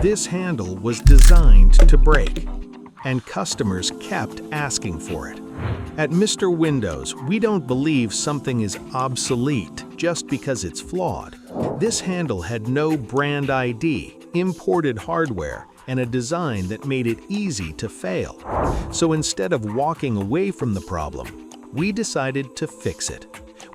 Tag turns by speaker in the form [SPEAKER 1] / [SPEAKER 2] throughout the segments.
[SPEAKER 1] This handle was designed to break, and customers kept asking for it. At Mr. Windows, we don't believe something is obsolete just because it's flawed. This handle had no brand ID, imported hardware, and a design that made it easy to fail. So instead of walking away from the problem, we decided to fix it.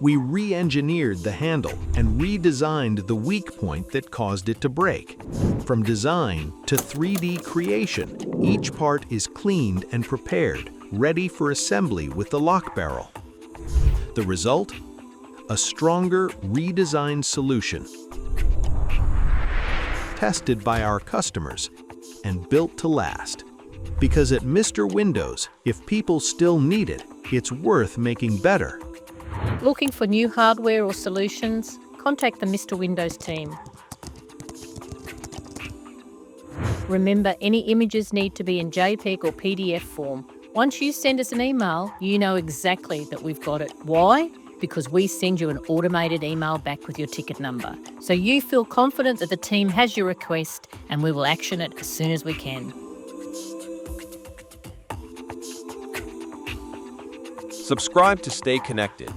[SPEAKER 1] We re-engineered the handle and redesigned the weak point that caused it to break. From design to 3D creation, each part is cleaned and prepared, ready for assembly with the lock barrel. The result? A stronger, redesigned solution, tested by our customers and built to last. Because at Mr. Windows, if people still need it, it's worth making better.
[SPEAKER 2] Looking for new hardware or solutions? Contact the Mr. Windows team. Remember, any images need to be in JPEG or PDF form. Once you send us an email, you know exactly that we've got it. Why? Because we send you an automated email back with your ticket number. So you feel confident that the team has your request and we will action it as soon as we can.
[SPEAKER 3] Subscribe to stay connected.